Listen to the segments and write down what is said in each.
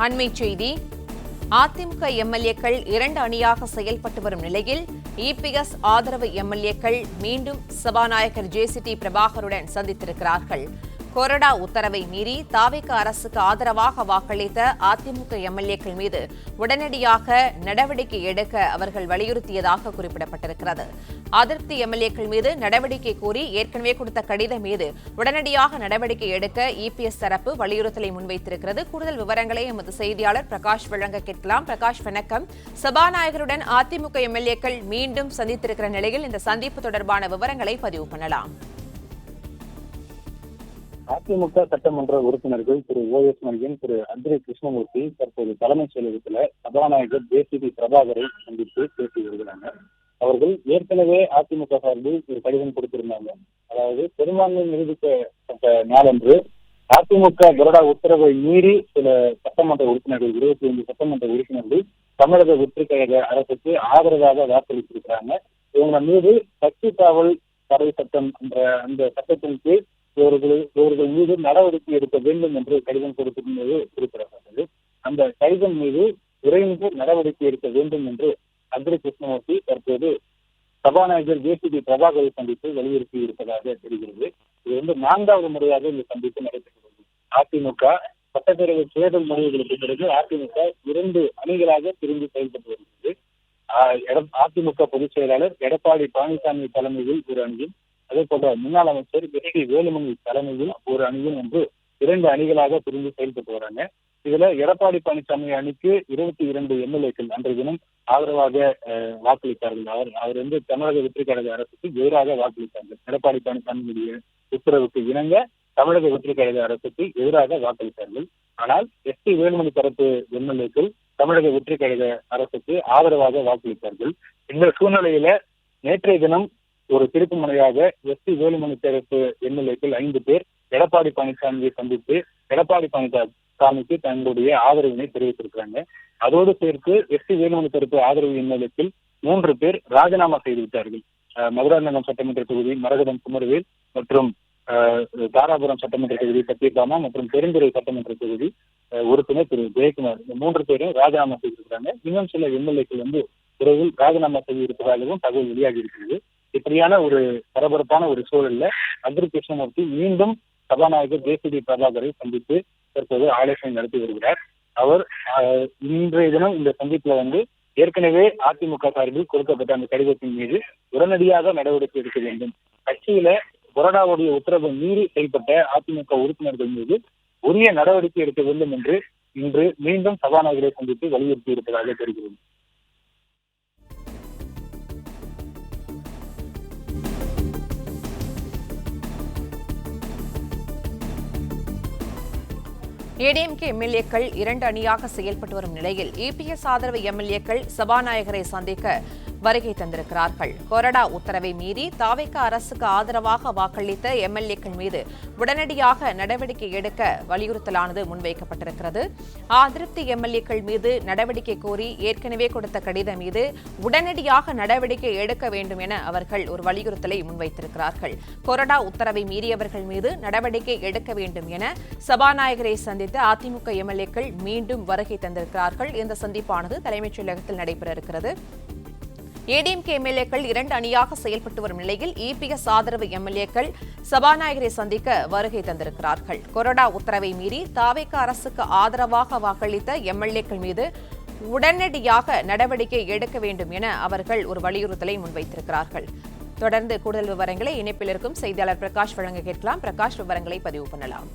அண்மை செய்தி. அதிமுக எம்எல்ஏக்கள் 2 அணியாக செயல்பட்டு வரும் நிலையில் இபிஎஸ் ஆதரவு எம்எல்ஏக்கள் மீண்டும் சபாநாயகர் ஜேசிடி பிரபாகருடன் சந்தித்திருக்கிறார்கள். கொறடா உத்தரவை மீறி தாவேக அரசுக்கு ஆதரவாக வாக்களித்த அதிமுக எம்எல்ஏக்கள் மீது உடனடியாக நடவடிக்கை எடுக்க அவர்கள் வலியுறுத்தியதாக குறிப்பிடப்பட்டிருக்கிறது. அதிருப்தி எம்எல்ஏக்கள் மீது நடவடிக்கை கோரி ஏற்கனவே கொடுத்த கடிதம் மீது உடனடியாக நடவடிக்கை எடுக்க இபிஎஸ் தரப்பு வலியுறுத்தலை முன்வைத்திருக்கிறது. கூடுதல் விவரங்களை எமது செய்தியாளர் பிரகாஷ் வழங்க கேட்கலாம். பிரகாஷ், வணக்கம். சபாநாயகருடன் அதிமுக எம்எல்ஏக்கள் மீண்டும் சந்தித்திருக்கிற நிலையில் இந்த சந்திப்பு தொடர்பான விவரங்களை பதிவு பண்ணலாம். அதிமுக சட்டமன்ற உறுப்பினர்கள் திரு ஓஎஸ் மணியன், திரு அந்திரி கிருஷ்ணமூர்த்தி தற்போது தலைமைச் செயலகத்தில் சபாநாயகர் ஜேசிடி பிரபாகரை சந்தித்து பேசி வருகிறாங்க. அவர்கள் ஏற்கனவே அதிமுக சார்பில் ஒரு கடிதம் கொடுத்திருந்தாங்க. அதாவது பெரும்பான்மை நிரூபிக்கப்பட்ட நாளன்று அதிமுக கொறடா உத்தரவை மீறி சில சட்டமன்ற உறுப்பினர்கள் 25 சட்டமன்ற உறுப்பினர்கள் தமிழக வெற்றி கழக அரசுக்கு ஆதரவாக வாக்களித்திருக்கிறாங்க. இவங்க மீது கட்சி காவல் தடை சட்டம் என்ற அந்த சட்டத்தின் கீழ் இவர்கள் மீது நடவடிக்கை எடுக்க வேண்டும் என்று கடிதம் கொடுத்திருந்தது குறிப்பிடப்பட்டது. அந்த கடிதம் மீது விரைந்து நடவடிக்கை எடுக்க வேண்டும் என்று அந்திரி கிருஷ்ணமூர்த்தி தற்போது சபாநாயகர் ஜேசிடி பிரபாகரை சந்தித்து வலியுறுத்தி இருப்பதாக தெரிகிறது. இது 4வது முறையாக இந்த சந்திப்பு நடைபெறுகிறது. அதிமுக சட்டப்பேரவை தேர்தல் முடிவுகளுக்கு பிறகு அதிமுக 2 அணிகளாக பிரிந்து செயல்பட்டு வருகிறது. அதிமுக பொதுச் செயலாளர் எடப்பாடி பழனிசாமி தலைமையில் ஒரு அணியும், அதே போல முன்னாள் அமைச்சர் எஸ்.டி. வேலுமணி தலைமையில் ஒரு அணியும் என்று 2 அணிகளாக பிரிந்து செயல்பட்டு வராங்க. இதுல எடப்பாடி பழனிசாமி அணிக்கு 22 எம்எல்ஏக்கள் அன்றைய தினம் ஆதரவாக வாக்களித்தார்கள். அவர் தமிழக வெற்றி கழக அரசுக்கு எதிராக வாக்களித்தார்கள். எடப்பாடி பழனிசாமியுடைய உத்தரவுக்கு இணங்க தமிழக வெற்றி கழக அரசுக்கு எதிராக வாக்களித்தார்கள். ஆனால் எஸ்.டி. வேலுமணி தரப்பு எம்எல்ஏக்கள் தமிழக வெற்றி கழக அரசுக்கு ஆதரவாக வாக்களித்தார்கள். இந்த சூழ்நிலையில நேற்றைய தினம் ஒரு திருப்பு முறையாக எஸ்.டி. வேலுமணி தரப்பு எம்எல்ஏக்கள் 5 பேர் எடப்பாடி பழனிசாமியை சந்தித்து எடப்பாடி பழனிசாமிக்கு தங்களுடைய ஆதரவினை தெரிவித்திருக்கிறாங்க. அதோடு சேர்த்து எஸ்.டி. வேலுமணி தரப்பு ஆதரவு எம்எல்ஏக்கள் 3 பேர் ராஜினாமா செய்துவிட்டார்கள். மதுராந்தகம் சட்டமன்ற தொகுதி மரகதம் குமரவேல் மற்றும் தாராபுரம் சட்டமன்ற தொகுதி சத்யபாமா மற்றும் பெருந்துறை சட்டமன்ற தொகுதி உறுப்பினர் திரு ஜெயக்குமார், இந்த 3 பேரும் ராஜினாமா செய்திருக்கிறாங்க. இன்னும் சில எம்எல்ஏக்கள் விரைவில் ராஜினாமா செய்திருப்பதாகவும் தகவல் வெளியாகி இருக்கிறது. இப்படியான ஒரு பரபரப்பான ஒரு சூழல்ல அந்திரி கிருஷ்ணமூர்த்தி மீண்டும் சபாநாயகர் ஜேசிடி பிரபாகரை சந்தித்து தற்போது ஆலோசனை நடத்தி வருகிறார். அவர் இன்றைய தினம் இந்த சந்திப்புல ஏற்கனவே அதிமுக சார்பில் கொடுக்கப்பட்ட அந்த கடிதத்தின் மீது உடனடியாக நடவடிக்கை எடுக்க வேண்டும், கட்சியில கொறடாவுடைய உத்தரவை மீறி செயல்பட்ட அதிமுக உறுப்பினர்கள் மீது உரிய நடவடிக்கை எடுக்க வேண்டும் என்று இன்று மீண்டும் சபாநாயகரை சந்தித்து வலியுறுத்தி இருப்பதாக தெரிகிறது. ஏடிஎம்கே எம்எல்ஏக்கள் 2 அணியாக செயல்பட்டு வரும் நிலையில் இபிஎஸ் ஆதரவு எம்எல்ஏக்கள் சபாநாயகரை சந்திக்க வருகை தந்திருக்கிறார்கள். கொறடா உத்தரவை மீறி தாவேக அரசுக்கு ஆதரவாக வாக்களித்த எம்எல்ஏக்கள் மீது உடனடியாக நடவடிக்கை எடுக்க வலியுறுத்தலானது முன்வைக்கப்பட்டிருக்கிறது. அதிருப்தி எம்எல்ஏக்கள் மீது நடவடிக்கை கோரி ஏற்கனவே கொடுத்த கடிதம் மீது உடனடியாக நடவடிக்கை எடுக்க வேண்டும் என அவர்கள் ஒரு வலியுறுத்தலை முன்வைத்திருக்கிறார்கள். கொறடா உத்தரவை மீறியவர்கள் மீது நடவடிக்கை எடுக்க வேண்டும் என சபாநாயகரை சந்தித்து அதிமுக எம்எல்ஏக்கள் மீண்டும் வருகை தந்திருக்கிறார்கள். இந்த சந்திப்பானது தலைமைச் செயலகத்தில் நடைபெற இருக்கிறது. ஏடிஎம்கே எம்எல்ஏக்கள் 2 அணியாக செயல்பட்டு வரும் நிலையில் இபிஎஸ் ஆதரவு எம்எல்ஏக்கள் சபாநாயகரை சந்திக்க வருகை தந்திருக்கிறார்கள். கொறடா உத்தரவை மீறி தாவேக அரசுக்கு ஆதரவாக வாக்களித்த எம்எல்ஏக்கள் மீது உடனடியாக நடவடிக்கை எடுக்க வேண்டும் என அவர்கள் ஒரு வலியுறுத்தலை முன்வைத்திருக்கிறார்கள். தொடர்ந்து கூடுதல் விவரங்களை இணைப்பில் இருக்கும் செய்தியாளர் பிரகாஷ் வழங்க கேட்கலாம். பிரகாஷ், விவரங்களை பதிவு பண்ணலாம்.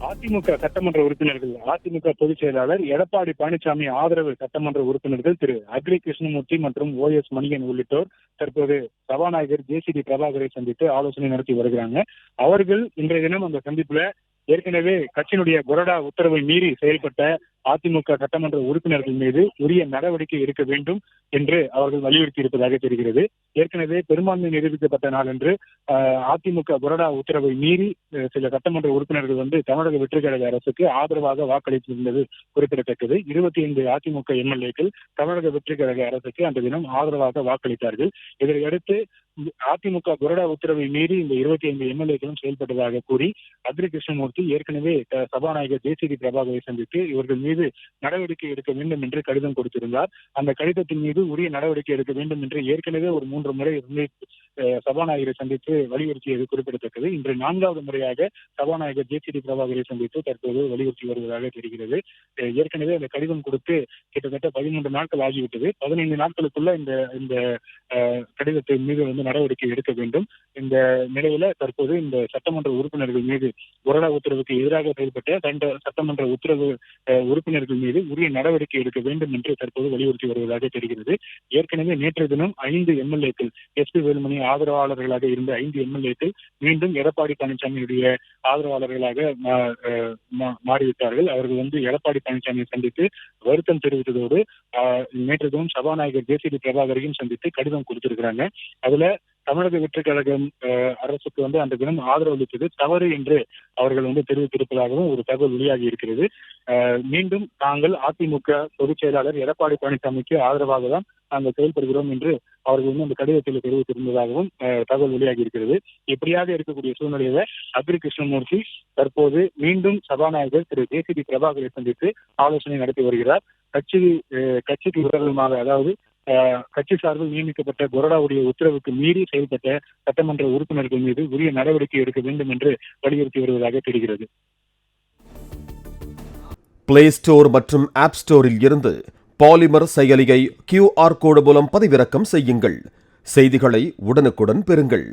அதிமுக சட்டமன்ற உறுப்பினர்கள், அதிமுக பொதுச் செயலாளர் எடப்பாடி பழனிசாமி ஆதரவு சட்டமன்ற உறுப்பினர்கள் திரு அந்திரி கிருஷ்ணமூர்த்தி மற்றும் ஓஎஸ் மணியன் உள்ளிட்டோர் தற்போது சபாநாயகர் ஜேசிடி பிரபாகரை சந்தித்து ஆலோசனை நடத்தி வருகிறாங்க. அவர்கள் இன்றைய தினம் அந்த சந்திப்புல ஏற்கனவே கட்சியினுடைய கொறடா உத்தரவை மீறி செயல்பட்ட அதிமுக சட்டமன்ற உறுப்பினர்கள் மீது உரிய நடவடிக்கை எடுக்க வேண்டும் என்று அவர்கள் வலியுறுத்தி இருப்பதாக தெரிகிறது. ஏற்கனவே பெரும்பான்மை நிரூபிக்கப்பட்ட நாளன்று அதிமுக கொறடா உத்தரவை மீறி சில சட்டமன்ற உறுப்பினர்கள் தமிழக வெற்றி கழக அரசுக்கு ஆதரவாக வாக்களித்திருந்தது குறிப்பிடத்தக்கது. 25 அதிமுக எம்எல்ஏக்கள் தமிழக வெற்றி கழக அரசுக்கு அந்த தினம் ஆதரவாக வாக்களித்தார்கள். இதனையடுத்து அதிமுக கொறடா உத்தரவை மீறி இந்த 25 எம்எல்ஏக்களும் செயல்பட்டதாக கூறி அத்ரி கிருஷ்ணமூர்த்தி ஏற்கனவே சபாநாயகர் ஜேசிடி பிரபாகரை சந்தித்து இவர்கள் மீது நடவடிக்கை எடுக்க வேண்டும் என்று கடிதம் கொடுத்திருந்தார். அந்த கடிதத்தின் மீது உரிய நடவடிக்கை எடுக்க வேண்டும் என்று ஏற்கனவே ஒரு 3 முறை சபாநாயகரை சந்தித்து வலியுறுத்தியது குறிப்பிடத்தக்கது. இன்று 4வது முறையாக சபாநாயகர் ஜேசிடி பிரபாகரை சந்தித்து தற்போது வலியுறுத்தி வருவதாக தெரிகிறது. ஏற்கனவே அந்த கடிதம் கொடுத்து கிட்டத்தட்ட 13 நாட்கள் ஆகிவிட்டது. 15 நாட்களுக்குள்ள இந்த கடிதத்தின் மீது நடவடிக்கை எடுக்க வேண்டும். இந்த நிலையில தற்போது இந்த சட்டமன்ற உறுப்பினர்கள் மீது கொறடா உத்தரவுக்கு எதிராக செயல்பட்ட சட்டமன்ற உறுப்பினர்கள் மீது உரிய நடவடிக்கை எடுக்க வேண்டும் என்று தற்போது வலியுறுத்தி வருவதாக தெரிகிறது. ஏற்கனவே நேற்றைய தினம் 5 எம்எல்ஏக்கள் எஸ்பி வேலுமணி ஆதரவாளர்களாக இருந்த 5 எம்எல்ஏக்கள் மீண்டும் எடப்பாடி பழனிசாமியுடைய ஆதரவாளர்களாக மாறிவிட்டார்கள். அவர்கள் எடப்பாடி பழனிசாமியை சந்தித்து வருத்தம் தெரிவித்ததோடு நேற்று தினம் சபாநாயகர் ஜேசிடி பிரபாகரையும் சந்தித்து கடிதம் கொடுத்திருக்கிறாங்க. அதுல தமிழக வெற்றி கழகம் அரசுக்கு அந்த தினம் ஆதரவு அளித்தது தவறு என்று அவர்கள் தெரிவித்திருப்பதாகவும் ஒரு தகவல் வெளியாகி இருக்கிறது. மீண்டும் தாங்கள் அதிமுக பொதுச் செயலாளர் எடப்பாடி பழனிசாமிக்கு ஆதரவாக தான் நாங்கள் செயல்படுகிறோம் என்று அவர்கள் அந்த கடிதத்தில் தெரிவித்திருந்ததாகவும் தகவல் வெளியாகி இருக்கிறது. இப்படியாக இருக்கக்கூடிய சூழ்நிலையில அத்ரி கிருஷ்ணமூர்த்தி தற்போது மீண்டும் சபாநாயகர் திரு ஜேசிடி பிரபாகரை சந்தித்து ஆலோசனை நடத்தி வருகிறார். கட்சிக்கு விரோதமாக, அதாவது கட்சி சார்பில் நியமிக்கப்பட்ட கொறடாவுடைய உத்தரவுக்கு மீறி செயல்பட்ட சட்டமன்ற உறுப்பினர்கள் மீது உரிய நடவடிக்கை எடுக்க வேண்டும் என்று வலியுறுத்தி வருவதாக தெரிகிறது. பிளே ஸ்டோர் மற்றும் ஆப் ஸ்டோரில் இருந்து பாலிமர் செயலியை QR கோடு மூலம் பதிவிறக்கம் செய்யுங்கள். செய்திகளை உடனுக்குடன் பெறுங்கள்.